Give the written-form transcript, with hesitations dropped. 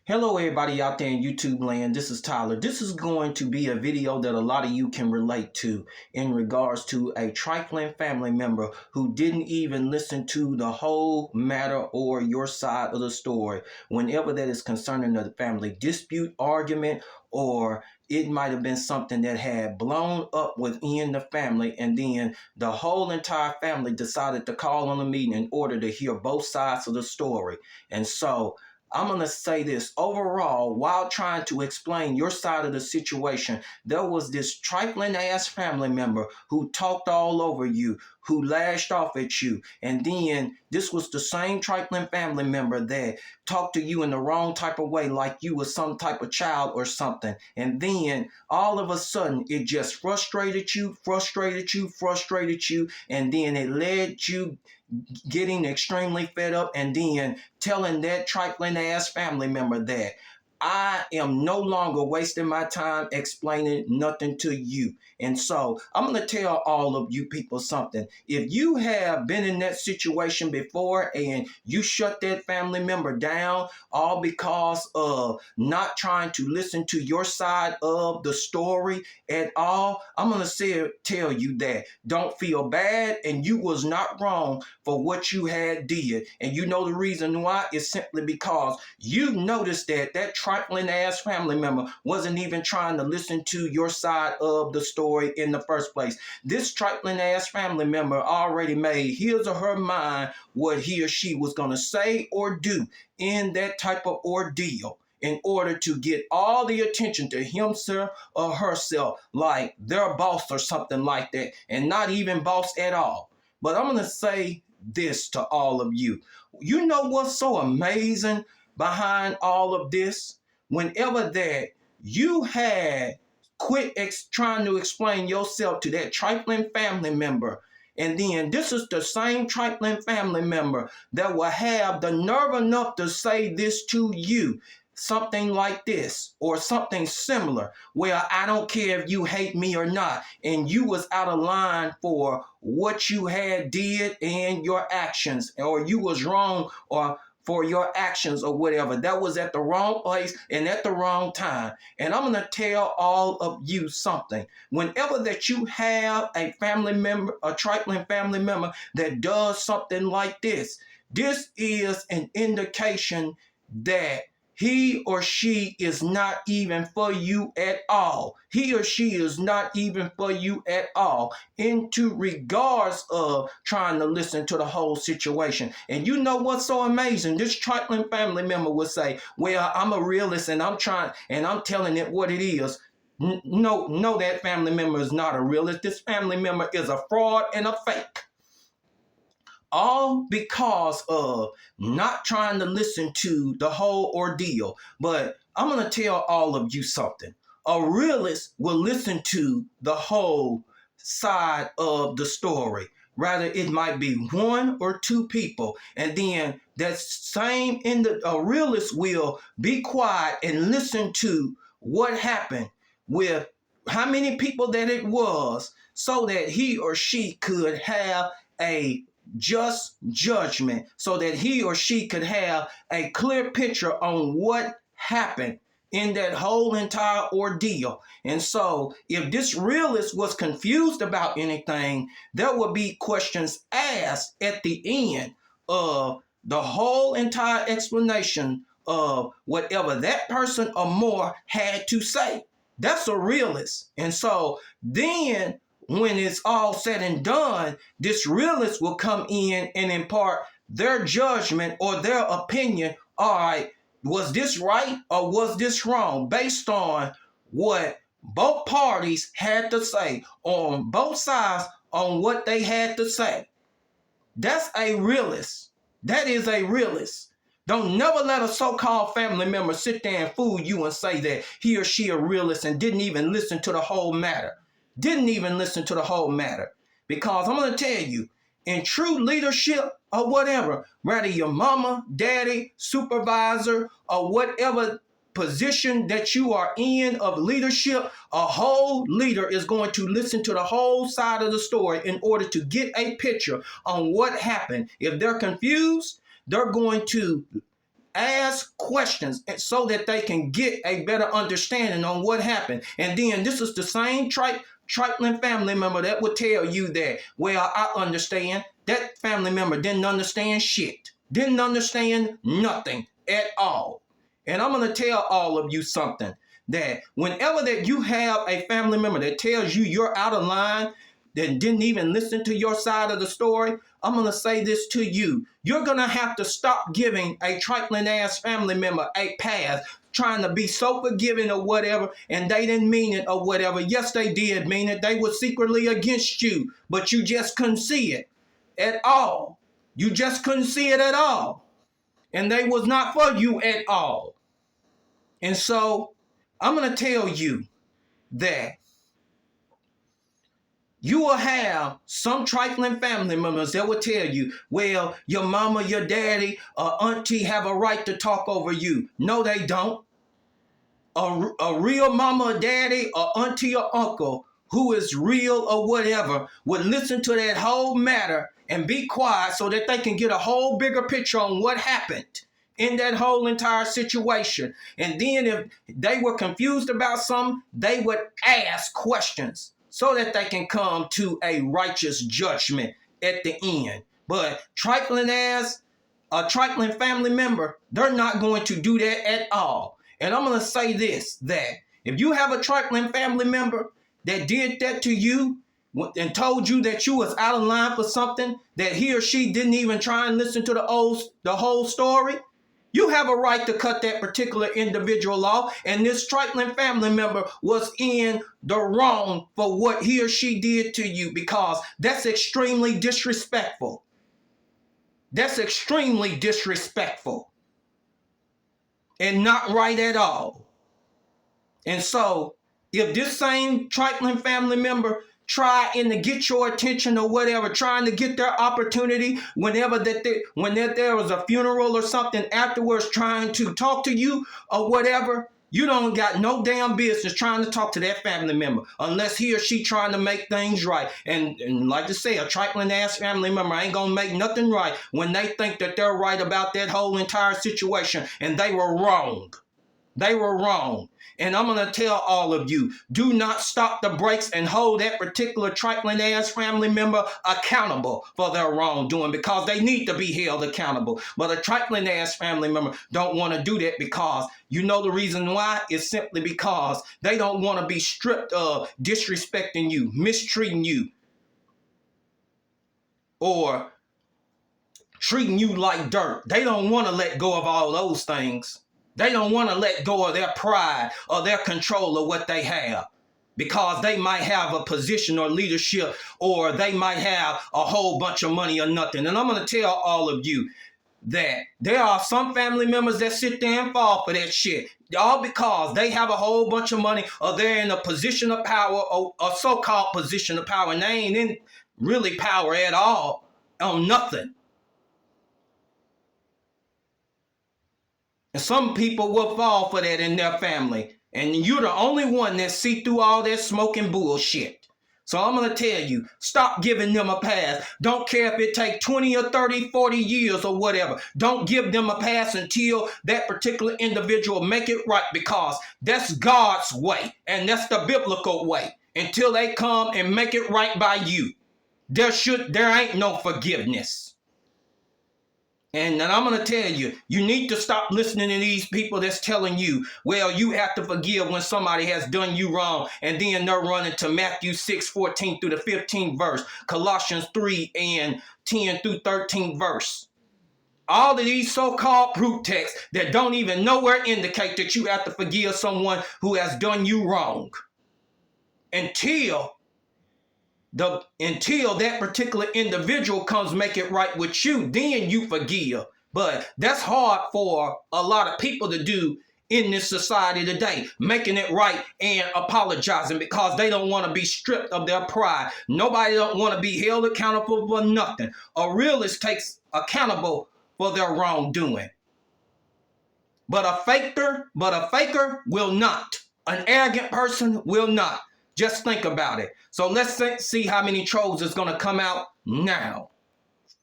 Hello everybody out there in YouTube land, this is Tyler. This is going to be a video that a lot of you can relate to in regards to a trifling family member who didn't even listen to the whole matter or your side of the story whenever that is concerning the family dispute, argument, or it might have been something that had blown up within the family, and then the whole entire family decided to call on a meeting in order to hear both sides of the story. And so I'm going to say this overall, while trying to explain your side of the situation, there was this trifling ass family member who talked all over you, who lashed off at you. And then this was the same trifling family member that talked to you in the wrong type of way, like you was some type of child or something. And then all of a sudden it just frustrated you. And then it led you getting extremely fed up and then telling that trifling ass family member that I am no longer wasting my time explaining nothing to you. And so I'm going to tell all of you people something. If you have been in that situation before and you shut that family member down all because of not trying to listen to your side of the story at all, I'm going to tell you that don't feel bad, and you was not wrong for what you had did. And you know the reason why is simply because you noticed that trifling ass family member wasn't even trying to listen to your side of the story in the first place. This trifling ass family member already made his or her mind what he or she was going to say or do in that type of ordeal in order to get all the attention to himself or herself, like their boss or something like that, and not even boss at all. But I'm going to say this to all of you. You know what's so amazing behind all of this? Whenever that you had quit trying to explain yourself to that trifling family member, and then this is the same trifling family member that will have the nerve enough to say this to you, something like this or something similar, where I don't care if you hate me or not, and you was out of line for what you had did and your actions, or you was wrong or for your actions or whatever. That was at the wrong place and at the wrong time. And I'm going to tell all of you something. Whenever that you have a family member, a trifling family member that does something like this is an indication that he or she is not even for you at all. He or she is not even for you at all, into regards of trying to listen to the whole situation. And you know what's so amazing? This trifling family member will say, well, I'm a realist and I'm telling it what it is. No, that family member is not a realist. This family member is a fraud and a fake. All because of not trying to listen to the whole ordeal. But I'm going to tell all of you something. A realist will listen to the whole side of the story. Rather, it might be one or two people. And then that same a realist will be quiet and listen to what happened with how many people that it was, so that he or she could have a just judgment, so that he or she could have a clear picture on what happened in that whole entire ordeal. And so if this realist was confused about anything, there would be questions asked at the end of the whole entire explanation of whatever that person or more had to say. That's a realist. And so then when it's all said and done, this realist will come in and impart their judgment or their opinion. All right, was this right or was this wrong? Based on what both parties had to say, on both sides, on what they had to say. That's a realist. That is a realist. Don't never let a so-called family member sit there and fool you and say that he or she a realist and didn't even listen to the whole matter. Because I'm going to tell you, in true leadership or whatever, whether your mama, daddy, supervisor, or whatever position that you are in of leadership, a whole leader is going to listen to the whole side of the story in order to get a picture on what happened. If they're confused, they're going to ask questions so that they can get a better understanding on what happened. And then this is the same trifling family member that would tell you that, well, I understand. That family member didn't understand shit. Didn't understand nothing at all. And I'm going to tell all of you something, that whenever that you have a family member that tells you you're out of line, that didn't even listen to your side of the story, I'm going to say this to you. You're going to have to stop giving a trifling ass family member a pass, trying to be so forgiving or whatever, and they didn't mean it or whatever. Yes, they did mean it. They were secretly against you, but you just couldn't see it at all. You just couldn't see it at all. And they was not for you at all. And so I'm going to tell you that you will have some trifling family members that will tell you, well, your mama, your daddy, or auntie have a right to talk over you. No, they don't. A real mama or daddy or auntie or uncle who is real or whatever would listen to that whole matter and be quiet so that they can get a whole bigger picture on what happened in that whole entire situation. And then if they were confused about something, they would ask questions so that they can come to a righteous judgment at the end. But trifling as a trifling family member, they're not going to do that at all. And I'm going to say this, that if you have a trifling family member that did that to you and told you that you was out of line for something, that he or she didn't even try and listen to the whole story, you have a right to cut that particular individual off. And this trifling family member was in the wrong for what he or she did to you, because that's extremely disrespectful. That's extremely disrespectful and not right at all. And so if this same trifling family member trying to get your attention or whatever, trying to get their opportunity whenever there was a funeral or something afterwards, trying to talk to you or whatever, you don't got no damn business trying to talk to that family member unless he or she trying to make things right. And like I say, a trifling ass family member ain't gonna make nothing right when they think that they're right about that whole entire situation, and they were wrong. They were wrong. And I'm going to tell all of you, do not stop the brakes and hold that particular trifling ass family member accountable for their wrongdoing, because they need to be held accountable. But a trifling ass family member don't want to do that, because you know the reason why? It's simply because they don't want to be stripped of disrespecting you, mistreating you, or treating you like dirt. They don't want to let go of all those things. They don't want to let go of their pride or their control of what they have, because they might have a position or leadership, or they might have a whole bunch of money or nothing. And I'm going to tell all of you that there are some family members that sit there and fall for that shit, all because they have a whole bunch of money, or they're in a position of power, or a so-called position of power, and they ain't in really power at all on nothing. And some people will fall for that in their family. And you're the only one that see through all that smoking bullshit. So I'm going to tell you, stop giving them a pass. Don't care if it takes 20 or 30, 40 years or whatever. Don't give them a pass until that particular individual make it right, because that's God's way. And that's the biblical way. Until they come and make it right by you, there ain't no forgiveness. And I'm going to tell you, you need to stop listening to these people that's telling you, well, you have to forgive when somebody has done you wrong. And then they're running to Matthew 6:14 through the 15th verse, Colossians 3 and 10 through 13 verse. All of these so-called proof texts that don't even nowhere indicate that you have to forgive someone who has done you wrong. Until that particular individual comes make it right with you, then you forgive. But that's hard for a lot of people to do in this society today, making it right and apologizing, because they don't want to be stripped of their pride. Nobody don't want to be held accountable for nothing. A realist takes accountable for their wrongdoing. But a faker will not. An arrogant person will not. Just think about it. So let's see how many trolls is going to come out now.